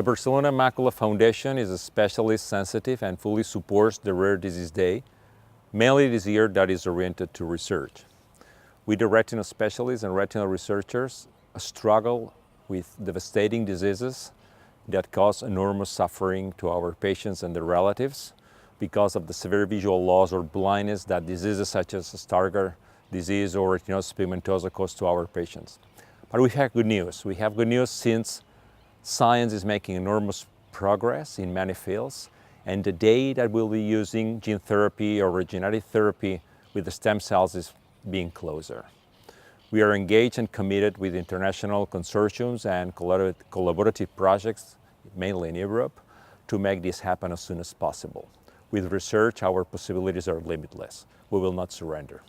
The Barcelona Macula Foundation is a specialist, sensitive, and fully supports the Rare Disease Day, mainly this year that is oriented to research. We, the retina specialists and retinal researchers, struggle with devastating diseases that cause enormous suffering to our patients and their relatives because of the severe visual loss or blindness that diseases such as Stargardt disease or retinosi pigmentària cause to our patients. But we have good news. We have good news since science is making enormous progress in many fields, and the day that we'll be using gene therapy or regenerative therapy with the stem cells is being closer. We are engaged and committed with international consortiums and collaborative projects, mainly in Europe, to make this happen as soon as possible. With research, our possibilities are limitless. We will not surrender.